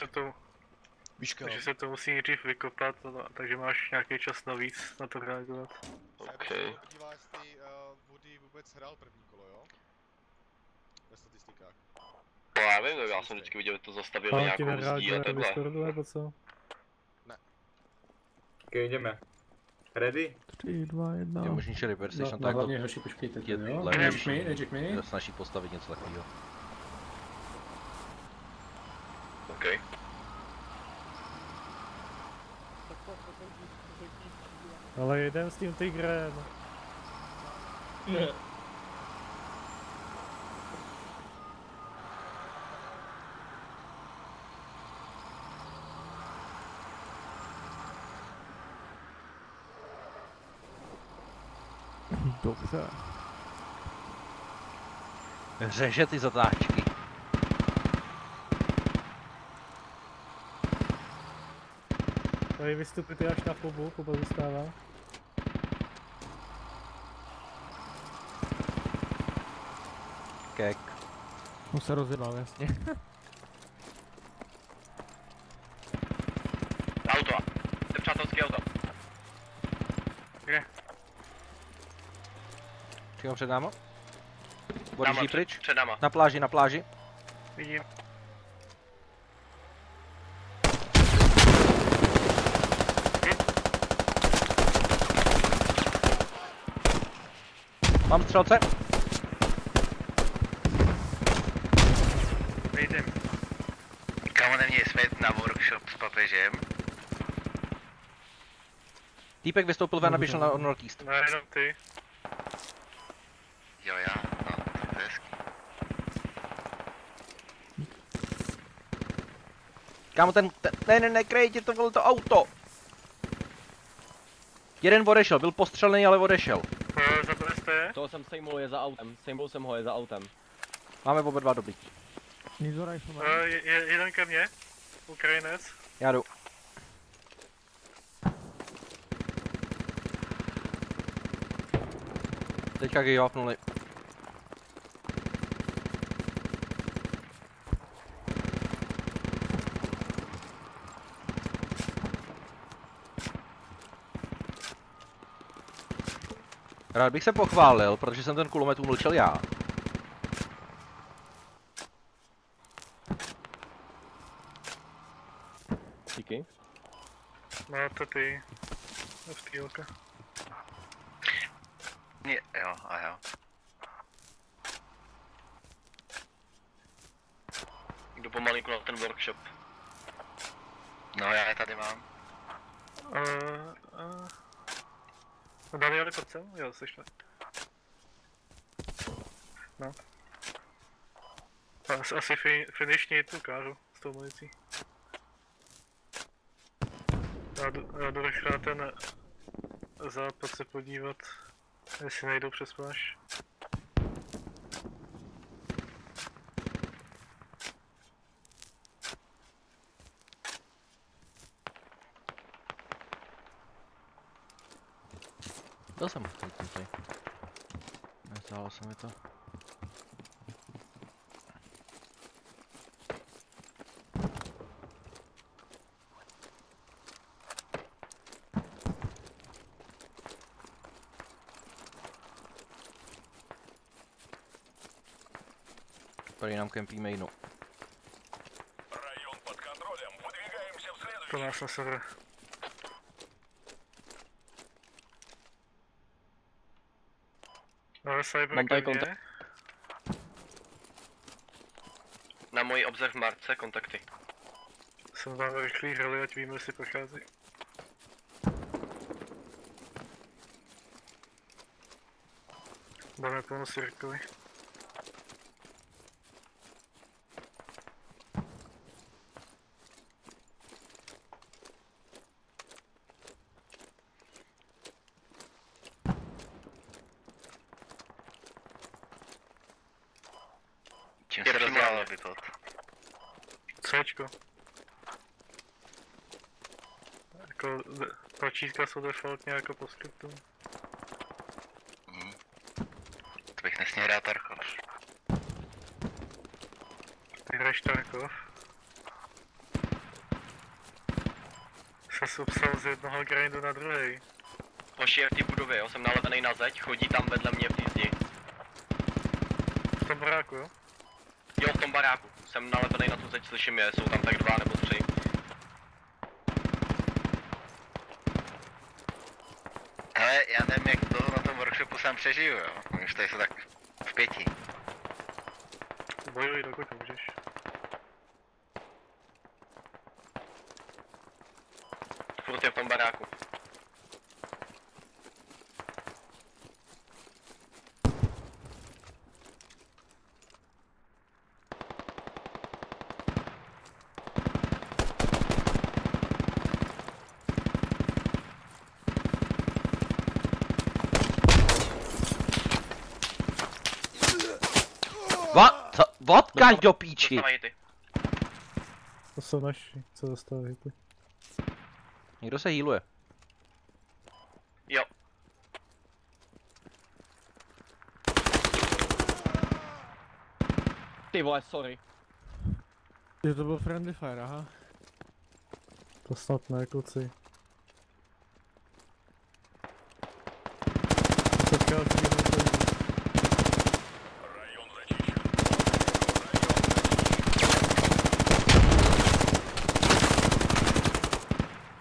G: že se to musí nejdřív vykopat, takže máš nějaký čas navíc na to reagovat.
L: Okay. Podívá, jestli Woody vůbec hrál první kolo, jo? Ve statistikách.
F: No já vím, já jsem vždycky viděl, že to zastavilo nějakou zdí a takhle.
C: Discordu nebo co?
L: Ne.
E: Ok, jdeme. Ready?
B: 3, 2, 1.
A: Je možný, že repair station
E: No
A: tak
E: hlavně hoši, počkejte,
A: je
E: jo?
A: lepší.
E: Nejdřív mi.
A: Je snaží postavit něco takového.
F: OK.
C: Ale jedem s tím tigrem.
B: Dobře.
A: Řeže ty zatáčky.
C: Tady vystupujte až na pobu, poba zůstává.
A: Kek.
B: On se rozjednal, jasně.
F: Auto. To je přátelský auto.
G: Kde?
A: Přímo před náma? Odjíždí pryč?
F: Před náma.
A: Na pláži, na pláži.
G: Vidím.
A: Mám střelce.
G: Vyjdem.
D: Kámo, neměli jsme jít na workshop s papežem.
A: Týpek vystoupil ven a běžel na Northeast.
G: No jenom ty.
D: Jo, já, no, to je hezký.
A: Kámo, ne, krejtě to bylo to auto. Jeden odešel, byl postřelený, ale odešel.
G: Zabili jste je?
F: Toho jsem sejmul, je za autem. Sejmul jsem ho, je za autem.
A: Máme oba dva dobrý.
B: Nizo rifle.
G: Jeden ke mně. Ukrajinec.
A: Já jdu. Teďka gi hopnuli. Rád bych se pochválil, protože jsem ten kulomet umlčel já.
F: Díky.
G: Máte ty. FTLka.
D: Jo, a jo.
F: Jdu pomalinku na ten workshop.
D: No, já je tady mám.
G: Danieli, pojď sem? Jo, slyšme. No. Asi finishní tu ukážu s tou municí. Já jdu rychle na ten západ se podívat, jestli nejdou přes pláž.
A: Byl jsem tady. Nestálo se mi to. Tady nám kempí mainu.
G: To nás na sever. Ale Cyber
F: Mám tady
G: ke mně.
F: kontakt. Na mojí observ Marce kontakty.
G: Jsem vám rychlý hrali, ať víme, jestli prochází. Dáme pomoc Jirkovi.
D: Čím se rozdělal vypad?
G: Cčko. Jako tlačítka jsou defaultně jako postscriptum.
D: To bych nesměl hrát Tarkov.
G: Ty hraješ Tarkov. Ses upsal z jednoho grindu na druhý.
F: Hoši je v té budově, jo, jsem nalepený na zeď, chodí tam vedle mě v té zdi.
G: V tom baráku, jo?
F: Jo, v tom baráku. Jsem nalepený na tu zeď, slyším je, jsou tam tak 2 nebo 3.
D: Ale já nevím, jak to na tom workshopu sám přežiju, jo. Už tady jsou tak v 5.
G: Bojuj, dokud můžeš.
F: Furt je v tom baráku.
A: Odkaď do píči!
F: Dostávají ty.
C: To jsou naši, co dostali ty.
A: Někdo se healuje.
F: Jo. Ty vole, sorry.
B: Že to byl friendly fire, aha.
C: To snad ne, kluci.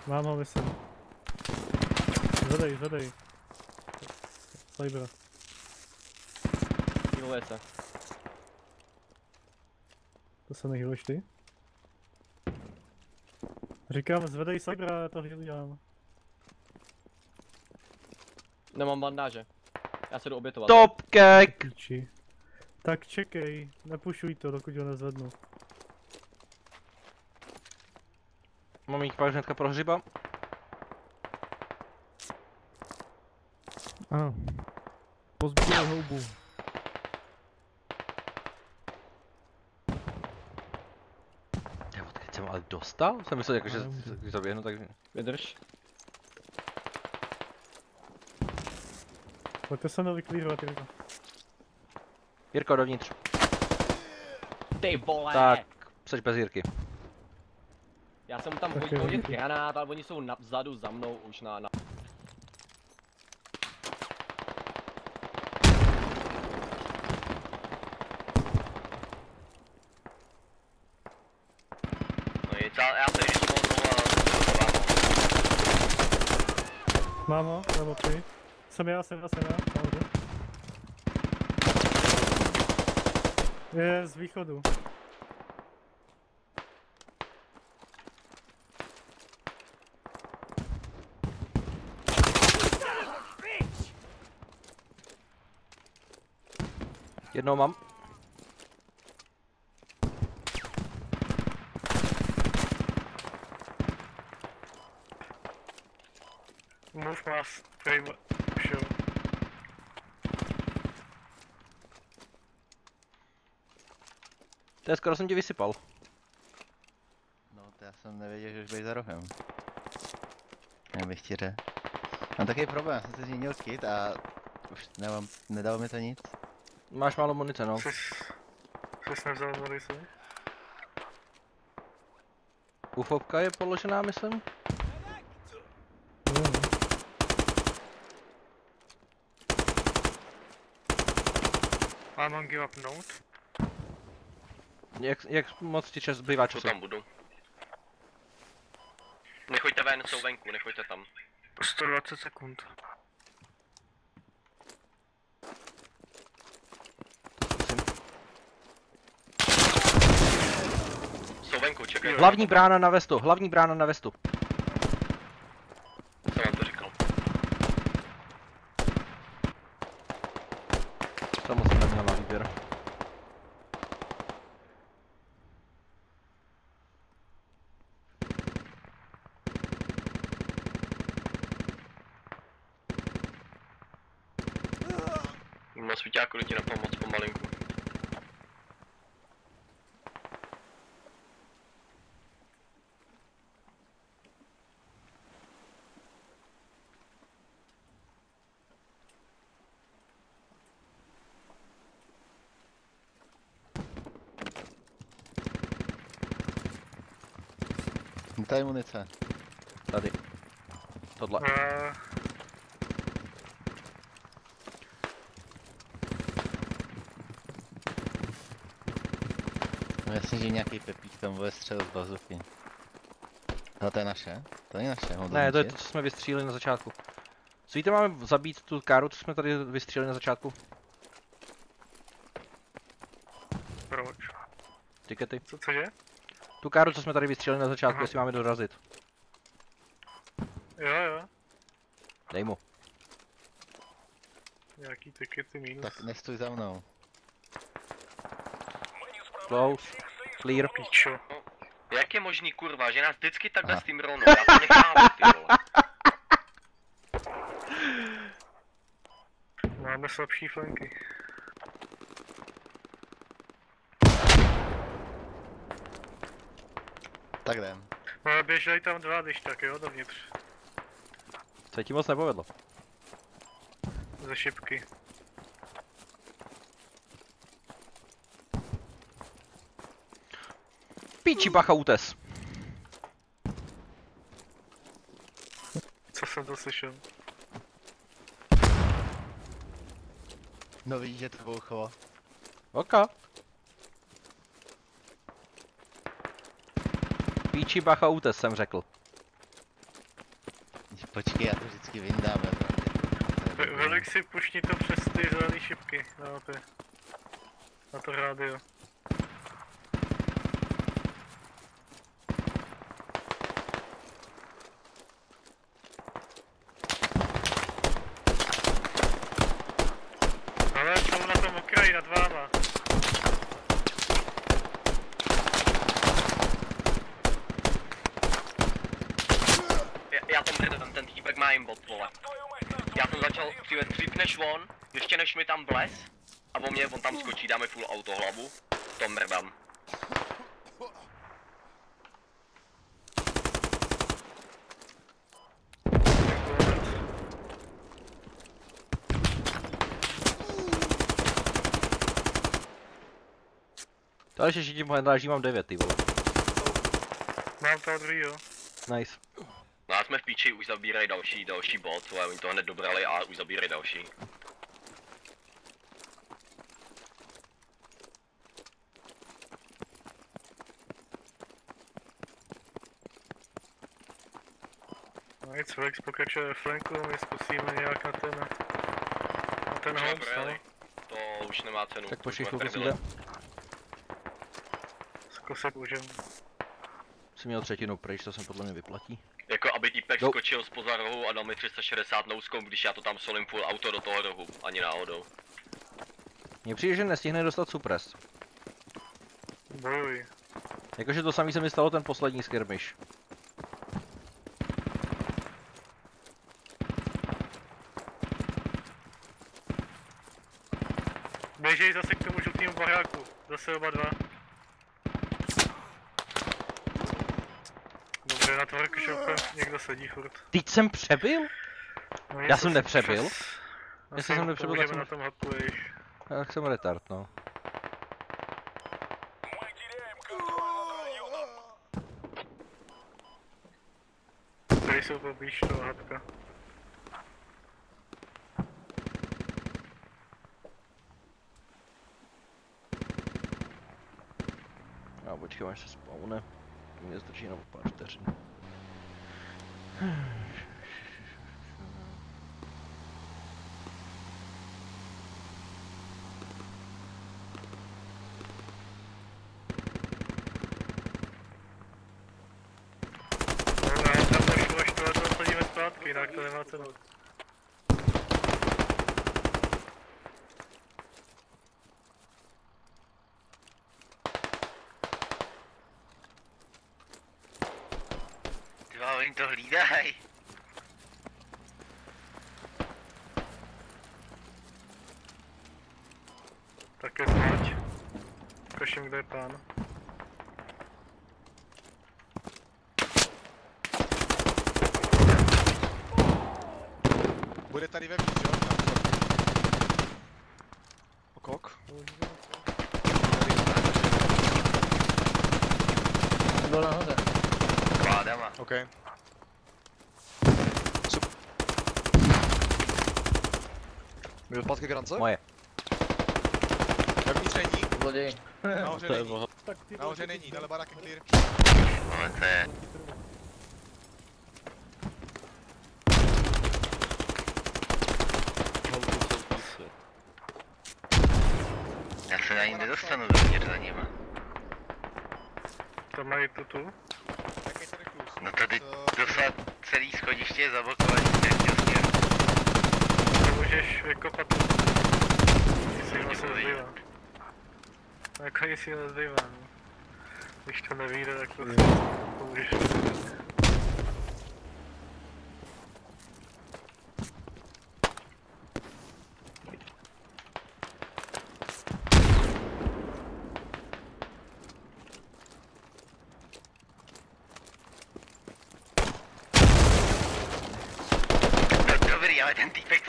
C: Mám ho, myslím. Zvedej. Cybera.
F: Healuje se.
C: To se nehýluješ ty? Říkám, zvedej Cybera, já to healujám.
F: Nemám bandáže. Já se jdu obětovat.
A: Topkek!
C: Píči. Tak čekej, nepušuj to, dokud ho nezvednu.
A: Mám jich pak hnedka prohřiba.
B: Ano. Pozbírej houbu.
A: Já odkud jsem ale dostal? Jsem myslel jako, že když zaběhnu, tak...
F: Vydrž.
C: Pojďte se mnou vyklírovat, Jirko.
A: Jirko, dovnitř.
F: Ty vole!
A: Tak, seš bez Jirky.
F: Já jsem mu tam
C: Tak
F: hodil
C: jo.
F: granát, ale oni jsou vzadu za mnou už na... No nic, já se ještě
C: Mám ho, nebo ty. Jsem já, mám ho. Je z východu.
A: Jednou mám.
G: Move mass, frame, show.
A: To je skoro jsem tě vysypal.
I: No, to já jsem nevěděl, že už budeš za rohem. Já bych ti řekl. Mám takový problém, jsem si změnil kit a už nedalo mi to nic.
A: Máš málo munice, no.
G: Jsi nevzal munici?
A: Ufovka je položená, myslím.
G: I'm on give up note.
A: Jak moc ti čas zbývá
F: Co
A: času?
F: tam budu? Nechoďte ven, jsou venku, nechoďte tam.
G: 120 sekund.
F: Jsou venku, čekaj.
A: Hlavní brána na vestu,
F: Jsem vám to říkal.
A: To moc jsem neměl na výběr.
F: Na svíťáku jdu ti na pomoc pomalinku.
I: Tady munice.
A: Tady. Tohle.
I: No jasně, že nějaký pepík tam bude střel z bazuky. No to je naše? To není naše,
A: Ne, to je to, co jsme vystříleli na začátku. Co víte, máme zabít tu káru, co jsme tady vystříleli na začátku?
G: Proč?
A: Tikety.
G: Cože?
A: Tu káru, co jsme tady vystříleli na začátku,
G: Aha.
A: jestli máme dorazit.
G: Jo.
A: Dej mu.
G: Nějaký tikety minus.
I: Tak nestůj za mnou.
A: Close. Clear.
G: Píčo.
F: Jak je možný kurva, že nás vždycky takhle s tím rovnou, já to nechápu ty vole.
G: Máme slabší flanky.
I: Tak jdem.
G: No běželi tam dva, když tak jo, dovnitř.
A: Se ti moc nepovedlo.
G: Ze šipky.
A: Píči bacha útes.
G: Co jsem to slyšel?
I: No vidíš, že to bouchalo.
A: OK. Píči bacha útes jsem řekl.
I: Počkej, já to vždycky vyndám.
G: Velik si pušni to přes ty zelený šipky na to rádio. Ale jsou na tom okraji nad váma.
F: Já tam nedám, ten týpek má aimbot, vole. Já jsem začal přivést dřív než on, ještě než mi tam vlez. A po mně on tam skočí, dáme full autohlavu. To mrdám.
A: To ale ještě tím hendáží mám 9, ty vole.
G: Mám toho druhýho.
A: Nice.
F: No a jsme v píči, už zabírají další bot, ale oni to hned dobrali a už zabírají další.
G: No nic, Vex pokračuje ve flanku, my zkusíme nějak na ten Holmes, no.
F: To už nemá cenu.
A: Tak pošli chvilku si jde.
G: Zkusit můžem.
A: Jsi měl třetinu pryč, to se podle mě vyplatí.
F: Jako aby týpek skočil spoza rohu a dal mi 360 nouskom, když já to tam solím full auto do toho rohu, ani náhodou.
A: Mně přijde, že nestihne dostat suppress.
G: Bojuj.
A: Jakože to samý se mi stalo ten poslední skirmish.
G: Běžej zase k tomu žlutýmu baráku, zase oba dva. Dobře, na workshopem někdo sedí furt.
A: Teď jsem přebil?
G: No,
A: Já jsem nepřebil.
G: Já
A: jsem nepřebil, tak jsem...
G: na tom hapu jejich.
A: Tak jsem retard, no.
G: Tady jsou poblíž toho hapka.
A: Já počkám, až se spawne. To mě zdrží na pár vteřin.
G: Jinak to nemá cenu.
D: Ty oni to hlídají.
G: Tak je znať. Ukažím, kde je pán.
L: Bude tady vevnitř, jo? Okok.
B: Byl nahoře.
D: Vládama.
L: OK. Byl zpátky grance?
A: Moje.
L: Vevnitř není.
B: Zloděj.
L: Nahoře není. Nahoře není, tenhle barák je clear.
D: Ale to je... Já se na ní nedostanu dovnitř za nima.
G: To mají tu?
D: No tady dosad celý schodiště je zablokovaný z třetího směru.
G: To můžeš vykopat. Nic jiného se nezbývá. Jako nic jiného nezbývá, no. Když to nevyjde, tak to můžeš.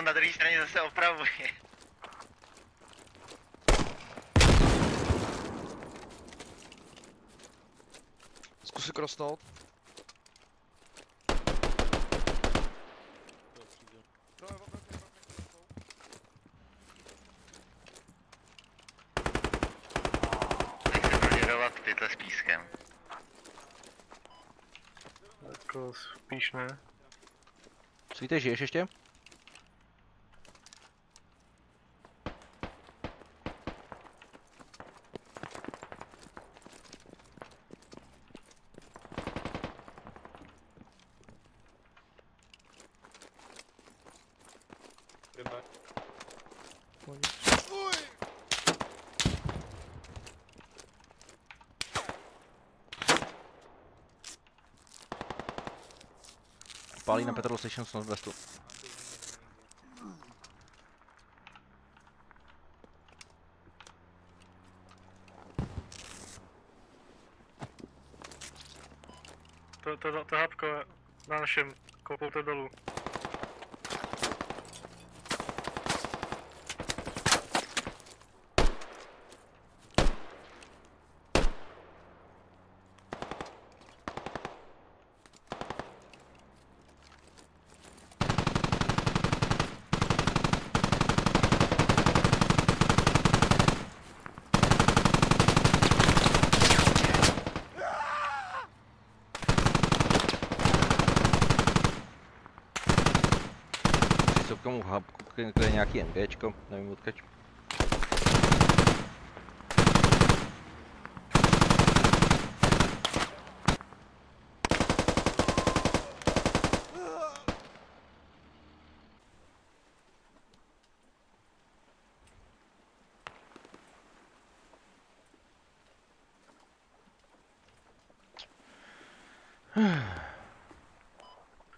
D: na druhé straně zase opravuje.
H: Zkus si crossnout.
D: Nechci proděrovat pytle s pískem.
G: Jako spíš ne.
A: Svíte, žiješ ještě? Pálí na Petrol Station z Northwestu.
G: To hápko na našem, koupil dolů.
A: K tomu hubku, kde je nějaký MGčko, nevím odkaď.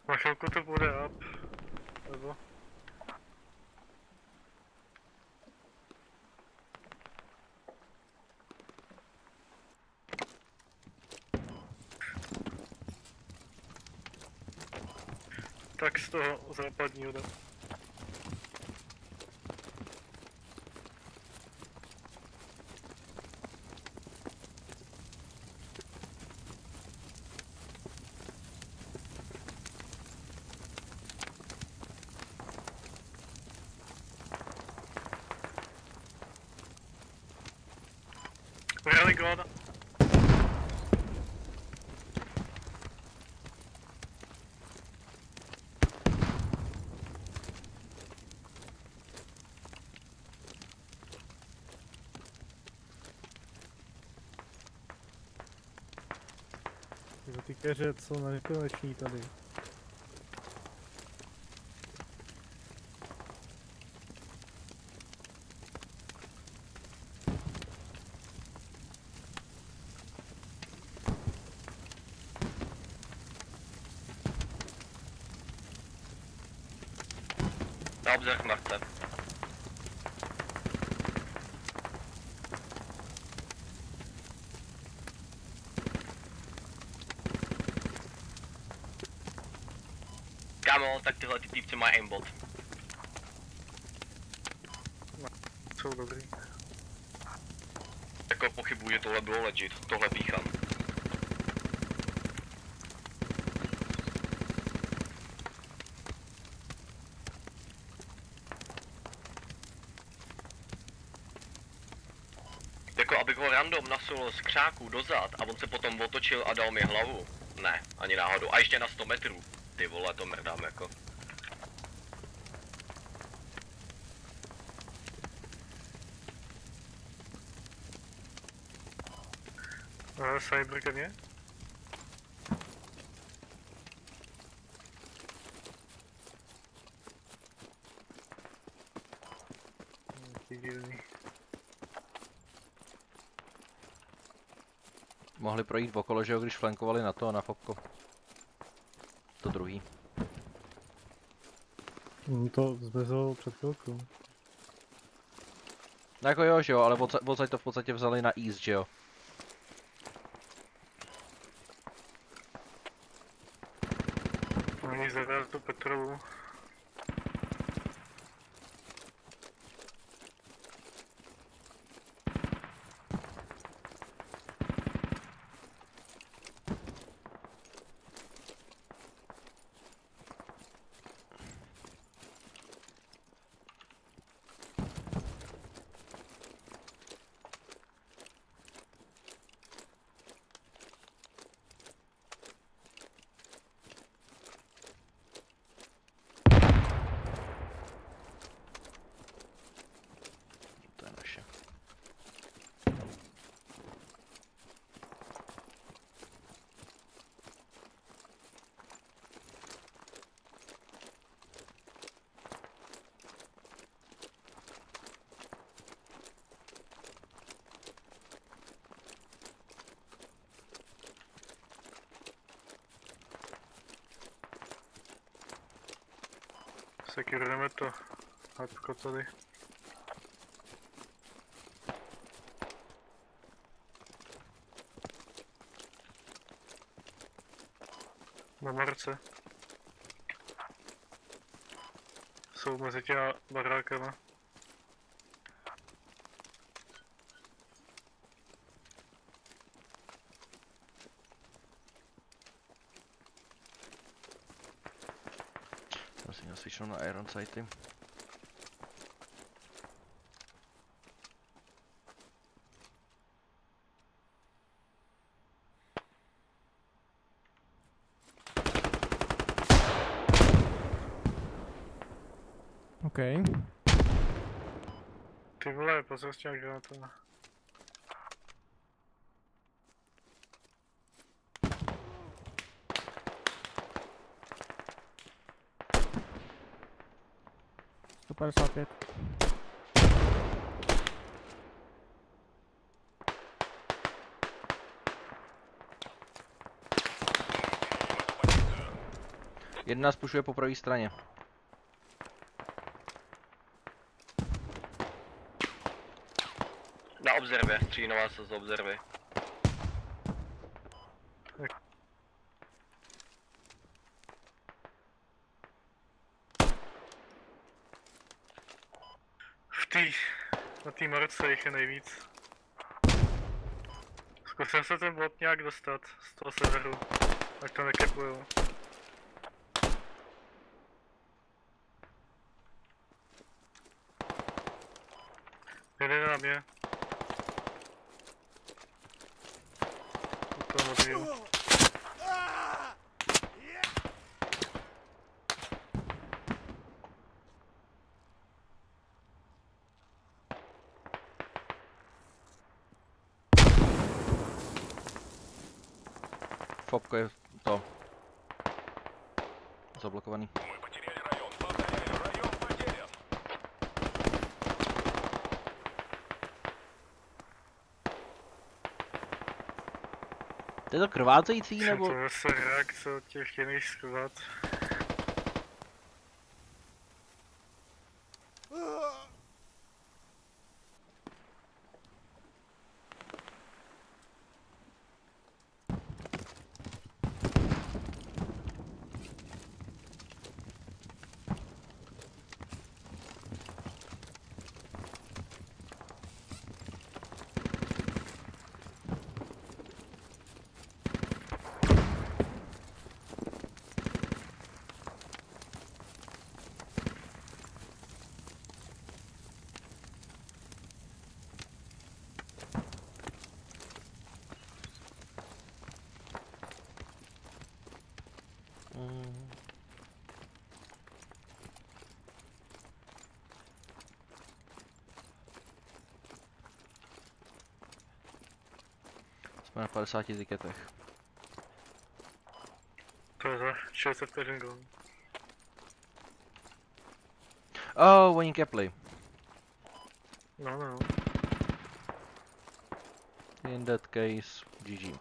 G: Na chvilku to bude up. Nebo? Tak z toho západního jde. Really good.
B: Ty keře jsou nekoneční tady.
F: Na obzor mrtve. Kámo, tak tyhle ty týpci mají aimbot.
G: Jsou dobrý.
F: Jako pochybuji, že tohle bylo legit, tohle píchám. Jako abych ho random nasul z křáků dozad a on se potom otočil a dal mi hlavu. Ne, ani náhodou. A ještě na 100 metrů. Ty vole, to mrdám jako.
G: Cyber je?
A: Mohli projít okolo, že jo, když flankovali na to a na fopko. To druhý.
C: To zmizelo před chvilkou.
A: No jako jo, že jo, ale odsaď to v podstatě vzali na east, že jo.
G: Oni zavěl tu petrolu. Sekirujeme to. Hapko tady. Na marce. Jsou mezi těma barákama.
A: Jsem si měl svičnout na Iron Sighty.
B: OK.
G: Ty vole, pozor s těma granátama.
B: To 55.
A: Jedna spušuje po pravé straně.
F: Na observě, střínová se z observy.
G: Na té marce jich je nejvíc. Zkusím se ten bot nějak dostat z toho severu, ať to nekepujou. Jede na mě. To modrýho.
A: Fopko je to zablokovaný. To je to krvácející nebo?
G: To zase reakce od těch jiných skvat.
A: Jsme na 50 tiketech.
G: To je za 60 vteřin gol.
A: Oh, oni kepli.
G: No.
A: In that case, GG.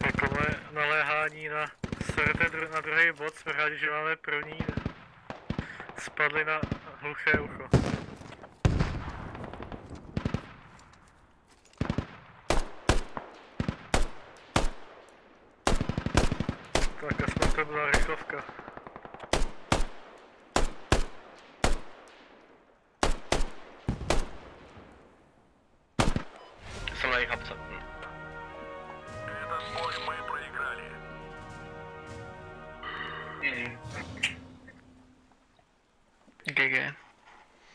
G: Jako moje naléhání na srdce na druhý bod, jsme rádi, že máme první. Spadli na hluché ucho. Tak aspoň to byla rychlovka.
F: Jsem na jejich hapce.
K: Этот бой мы проиграли.
G: GG.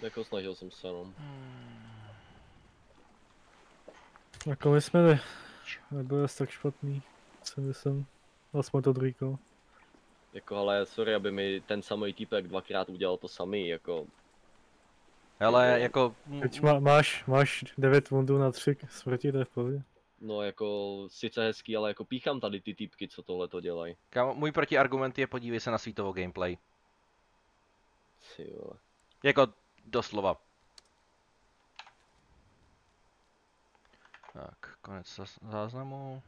F: Jako snažil jsem se, no.
C: Jako my jsme nebyli asi tak špatný, si myslím. Aspoň to druhý kolo.
F: Jako ale sorry, aby mi ten samý týpek dvakrát udělal to samý, jako...
A: Hele, jako...
C: Teď máš 9 wundů na 3 smrti, to je v pohodě.
F: No jako, sice hezký, ale jako píchám tady ty týpky, co tohle to dělají.
A: Kámo, můj protiargument je podívej se na svítovou gameplay.
F: Ty vole.
A: Jako doslova. Tak, konec záznamu.